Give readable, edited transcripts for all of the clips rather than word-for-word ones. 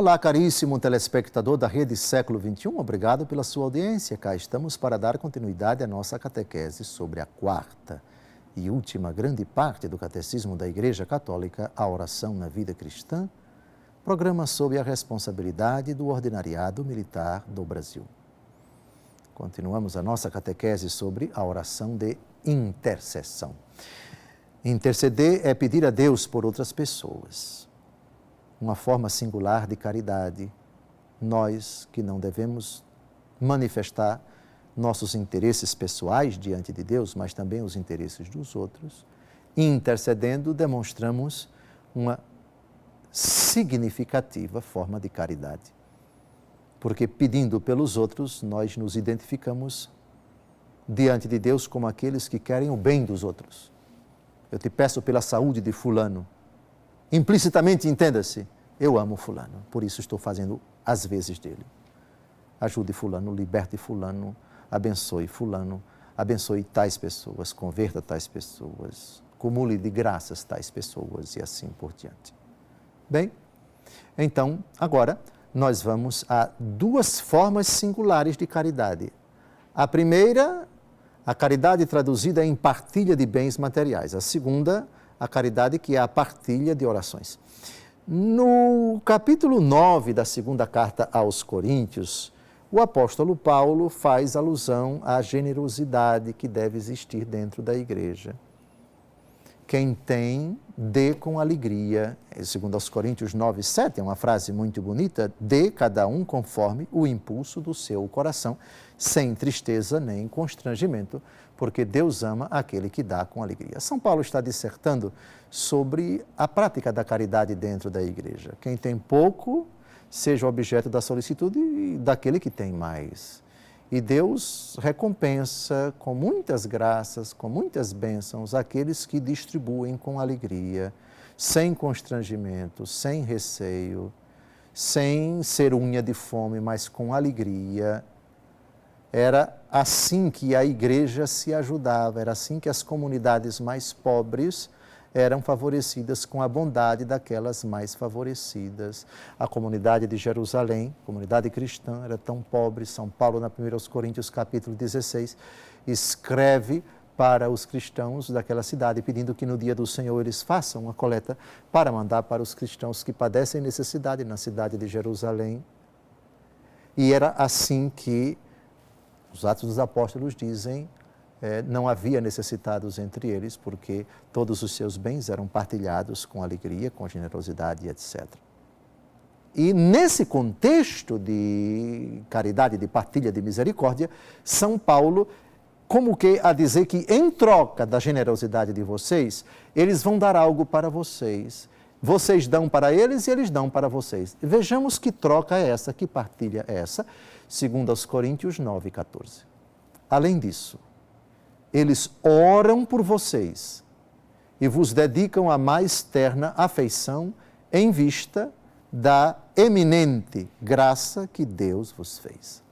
Olá, caríssimo telespectador da Rede Século XXI, obrigado pela sua audiência. Cá estamos para dar continuidade à nossa catequese sobre a quarta e última grande parte do Catecismo da Igreja Católica, a oração na vida cristã, programa sob a responsabilidade do Ordinariado Militar do Brasil. Continuamos a nossa catequese sobre a oração de intercessão. Interceder é pedir a Deus por outras pessoas. Uma forma singular de caridade. Nós que não devemos manifestar nossos interesses pessoais diante de Deus, mas também os interesses dos outros, intercedendo, demonstramos uma significativa forma de caridade. Porque pedindo pelos outros, nós nos identificamos diante de Deus como aqueles que querem o bem dos outros. Eu te peço pela saúde de fulano. Implicitamente, entenda-se, eu amo fulano, por isso estou fazendo as vezes dele. Ajude fulano, liberte fulano, abençoe fulano, abençoe tais pessoas, converta tais pessoas, acumule de graças tais pessoas e assim por diante. Bem, então, agora nós vamos a duas formas singulares de caridade. A primeira, a caridade traduzida em partilha de bens materiais. A segunda, a caridade que é a partilha de orações. No capítulo 9 da segunda carta aos Coríntios, o apóstolo Paulo faz alusão à generosidade que deve existir dentro da igreja. Quem tem, dê com alegria. Segundo aos Coríntios 9, 7, é uma frase muito bonita, dê cada um conforme o impulso do seu coração, sem tristeza nem constrangimento, porque Deus ama aquele que dá com alegria. São Paulo está dissertando sobre a prática da caridade dentro da igreja. Quem tem pouco, seja objeto da solicitude daquele que tem mais. E Deus recompensa com muitas graças, com muitas bênçãos, aqueles que distribuem com alegria, sem constrangimento, sem receio, sem ser unha de fome, mas com alegria. Era assim que a igreja se ajudava, era assim que as comunidades mais pobres eram favorecidas com a bondade daquelas mais favorecidas. A comunidade de Jerusalém, comunidade cristã, era tão pobre. São Paulo, na 1 Coríntios, capítulo 16, escreve para os cristãos daquela cidade, pedindo que no dia do Senhor eles façam uma coleta para mandar para os cristãos que padecem necessidade na cidade de Jerusalém. E era assim que os Atos dos Apóstolos dizem, não havia necessitados entre eles, porque todos os seus bens eram partilhados com alegria, com generosidade, etc. E nesse contexto de caridade, de partilha, de misericórdia, São Paulo, como que a dizer que em troca da generosidade de vocês, eles vão dar algo para vocês. Vocês dão para eles e eles dão para vocês. Vejamos que troca é essa, que partilha é essa, segundo aos Coríntios 9, 14. Além disso, eles oram por vocês e vos dedicam a mais terna afeição em vista da eminente graça que Deus vos fez.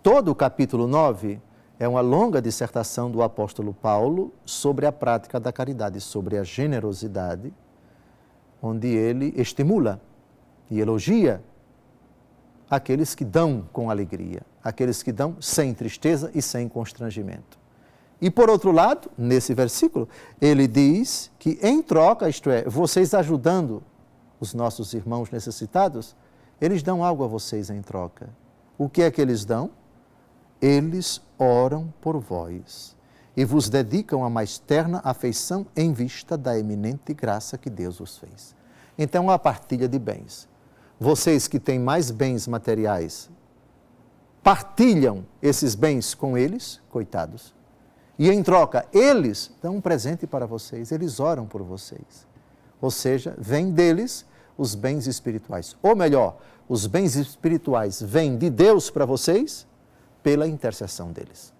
Todo o capítulo 9 é uma longa dissertação do apóstolo Paulo sobre a prática da caridade, sobre a generosidade, onde ele estimula e elogia aqueles que dão com alegria, aqueles que dão sem tristeza e sem constrangimento. E por outro lado, nesse versículo, ele diz que em troca, isto é, vocês ajudando os nossos irmãos necessitados, eles dão algo a vocês em troca. O que é que eles dão? Eles oram por vós e vos dedicam a mais terna afeição em vista da eminente graça que Deus vos fez. Então, a partilha de bens. Vocês que têm mais bens materiais, partilham esses bens com eles, coitados, e em troca, eles dão um presente para vocês, eles oram por vocês. Ou seja, vem deles os bens espirituais. Ou melhor, os bens espirituais vêm de Deus para vocês pela intercessão deles.